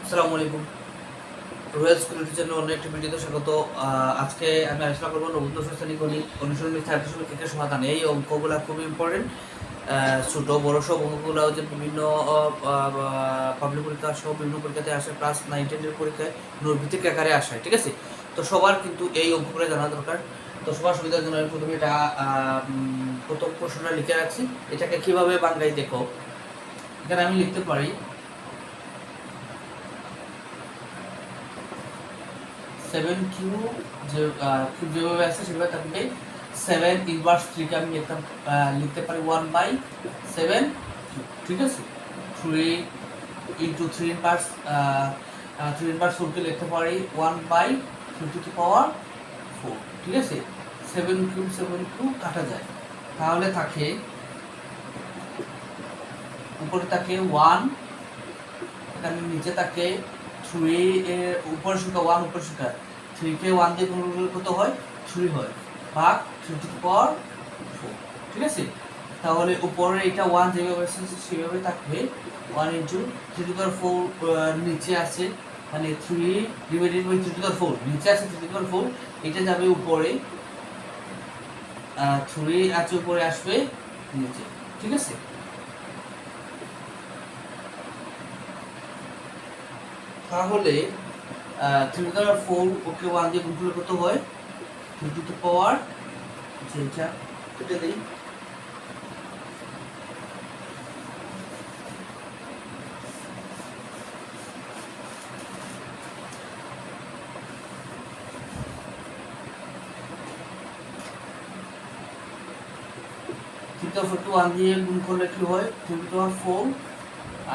আসসালামু আলাইকুম। Royal school teacher অন্য একটি ভিডিওতে স্বাগত। আজকে আমি আলোচনা করবো নবম শ্রেণী গণিত অনুশীলনী 33 থেকে সমাধান। এই অঙ্কগুলো খুবই ইম্পর্টেন্ট। ছোট বড় সব অঙ্কগুলো যে বিভিন্ন পাবলিক পরীক্ষা সহ বিভিন্ন পরীক্ষাতে আসে, প্লাস 9-10 এর পরীক্ষায় নৈর্ভিত্তিক আকারে আসে, ঠিক আছে? তো সবার কিন্তু এই অঙ্কগুলো জানা দরকার। তো সবার সুবিধার জন্য আমি প্রথমে এটা প্রথম প্রশ্নটা লিখে রাখছি। এটাকে কিভাবে বাংলায় দেখো, এখানে আমি লিখতে পারি 7q কিউব যেভাবে আছে সেভাবে থাকবে। 7 ইনভার্স 3 কে আমি লিখতে পারি 1/7, ঠিক আছে? 3 ইনটু 3 ইনভার্স 4 কে লিখতে পারি 1/3 ঠিক আছে? 7 কিউব কাটা যায়, তাহলে থাকে উপরে থাকে 1, এখানে নিচে থাকে 3 এর উপরের সংখ্যা 1, উপরের সংখ্যা 3 কে 1 দিয়ে গুণ করলে কত হয়? 3 হয়, ভাগ 3 4, ঠিক আছে? তাহলে উপরে এটা 1 যেভাবে আছে সেভাবে থাকবে। 1 ইনটু 3 নিচে আছে, মানে 3 ডিভাইডেড বাই 3 নিচে আছে 3 এটা যাবে উপরে, 3 আছে উপরে আসবে নিচে, ঠিক আছে? তাহলে 3/4 ওকে 1 দিয়ে গুণ করলে কত হয়? 3 যেটা কেটে দিই, কে 1 দিয়ে গুণ করলে কি হয়? 3/4,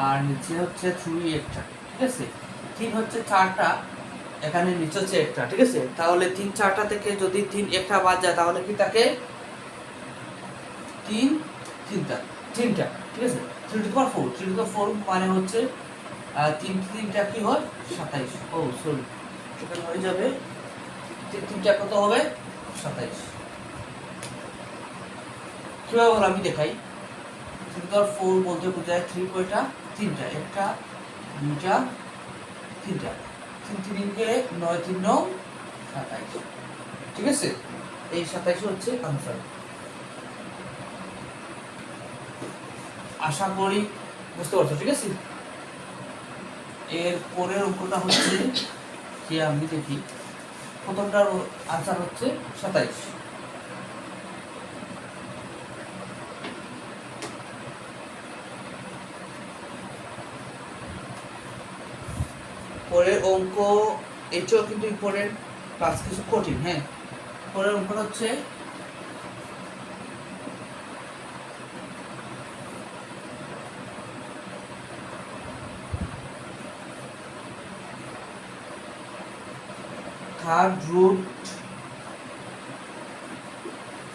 আর নিচে হচ্ছে 3 একটা, ঠিক আছে? 3 হচ্ছে 4টা, এখানে নিচে হচ্ছে একটা, ঠিক আছে? তাহলে 3 4টা থেকে যদি 3 একটা বাদ যায় তাহলে কি থাকে? 3 3টা, ঠিক আছে? 3/4 মানে হচ্ছে 3 3টা কি হয়? 27। ও সরি, এখানে হয়ে যাবে 3 3টা কত হবে? 27। কিভাবে বলো আমি দেখাই। 3/4 বলতে বোঝায় 3 কয়টা? 3টা, একটা 2টা 3টা, 3 3 কে 9 3 9 27, ঠিক আছে? এই 27 হচ্ছে आंसर। আশা করি বুঝতে পারছো, ঠিক আছে? এর পরের অঙ্কটা হচ্ছে কি, আমি দেখি প্রথমটার आंसर হচ্ছে 27। পরের অঙ্ক এটাও কিন্তু ইম্পর্টেন্ট, প্লাস কিছু কঠিন। হ্যাঁ, পরের অঙ্কটা হচ্ছে third root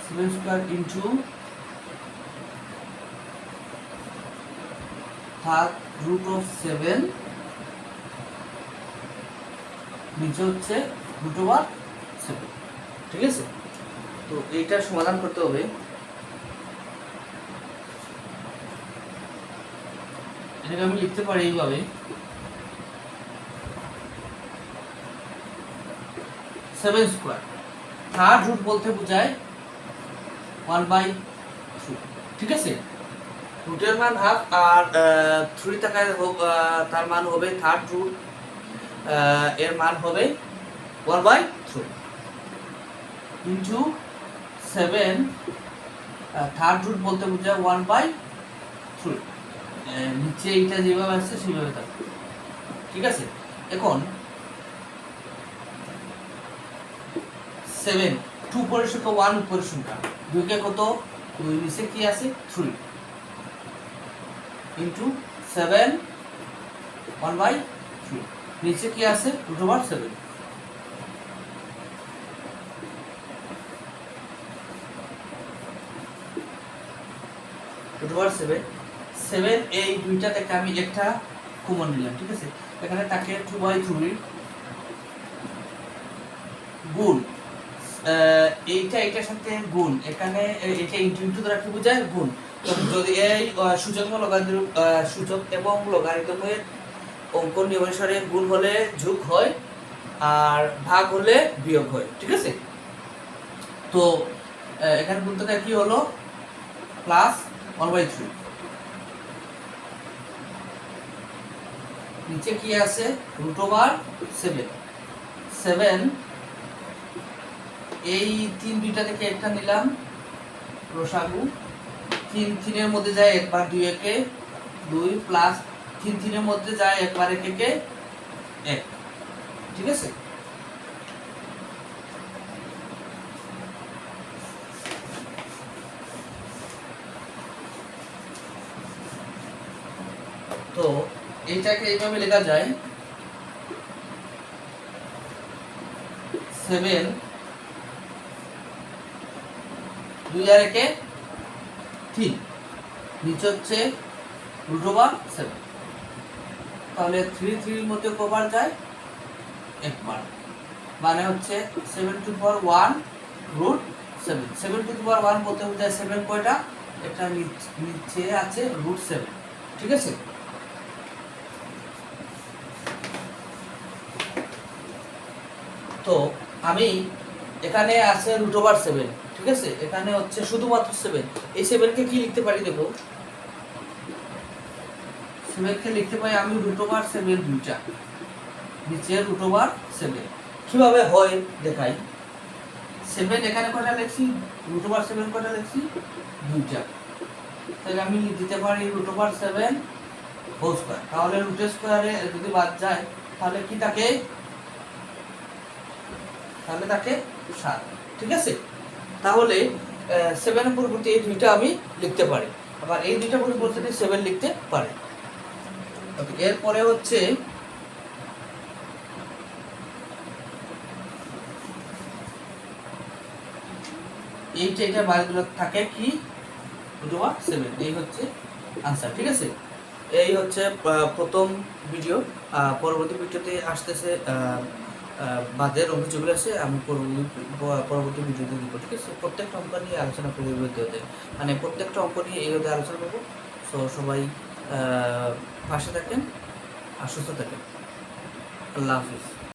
7 square into third root of 7, নিচে হচ্ছে √7, ঠিক আছে? তো এইটার সমাধান করতে হবে। এটাকে আমি লিখতে পারি এইভাবে, 7 স্কয়ার, থার্ড রুট বলতে বোঝায় 1/3, ঠিক আছে? রুটের মান হাফ, আর 3 টাকায় হোক, তার মান হবে থার্ড রুট, এর মান হবে 1/3 ইনটু 7, থার্ড রুট বলতে বোঝায় 1/3, নিচে এইটা যেভাবে আসছে সেভাবে থাকবে, ঠিক আছে? এখন 7 2 উপরের সংখ্যা 1 উপরের সংখ্যা 2 কে কত? 2 নিচে কি আছে? 3 ইনটু 7 1/3, নিচে কি আছে? √7, √7 7 এই দুইটা থেকে আমি একটা কমন নিলাম, ঠিক আছে? এখানে থাকে 2/3 গুণ এইটা এটার সাথে গুণ, এখানে এটা ইনটু দ্বারা কি বোঝায়? গুণ। তো যদি এই সূচক এবং লগারিদমের অঙ্ক নিয়ম অনুসারে গুণ হলে যোগ হয় আর ভাগ হলে বিয়োগ হয়, ঠিক আছে। তো এখানে গুণ থেকে কি হলো প্লাস 1/3, নিচে কি আছে √7, 7 এই 3 দুইটা থেকে একটা নিলাম রসাগু, 3 3 এর মধ্যে যায় একবার 2 একে 2 প্লাস 3 3 এর মধ্যে যায় একবার 1 একে 1, ঠিক আছে। তো এইটাকে এইভাবে লেখা যায় 7 2 আর 1 এ 3, নিচে হচ্ছে √7, তাহলে 3 3 এর মধ্যে কবার যায় একবার, মানে হচ্ছে 7 √7, 7 বলতে বোঝায় 7 কয়টা, একটা নিচে আছে √7, ঠিক আছে। তো আমি এখানে আছে √7, ঠিক আছে, এখানে হচ্ছে শুধুমাত্র 7, এই 7 কে কি লিখতে পারি দেখো, 7 কে লিখতে পারি আমি √7 দুইটা, নিচে √7, কিভাবে হয় দেখাই। 7 এখানে কয়টা লিখছি, √7 কয়টা লিখছি দুইটা, তাহলে আমি দিতে পারি √7 হোল স্কয়ার, তাহলে রুট স্কয়ারে যদি বাদ যায় তাহলে কি থাকে, তাহলে থাকে 7, ঠিক আছে। তাহলে 7 এর পরিবর্তে এই দুইটা আমি লিখতে পারি, আবার এই দুইটা পরিবর্তে 7 লিখতে পারি। ওকে, এরপরে হচ্ছে এইটা মানগুলো থাকে কি √7, এই হচ্ছে आंसर, ঠিক আছে। এই হচ্ছে প্রথম ভিডিও, পরবর্তী ভিডিওতে আসতেছে বাদের অঙ্ক যেগুলো আছে আমি পরবর্তী ভিডিওতে দিব, ঠিক আছে। প্রত্যেকটা অঙ্ক নিয়ে আলোচনা করব ভিডিওতে, মানে প্রত্যেকটা অঙ্ক নিয়ে এইভাবে আলোচনা করব। সো সবাই পাশে থাকেন আর সুস্থ থাকেন। আল্লাহ হাফিজ।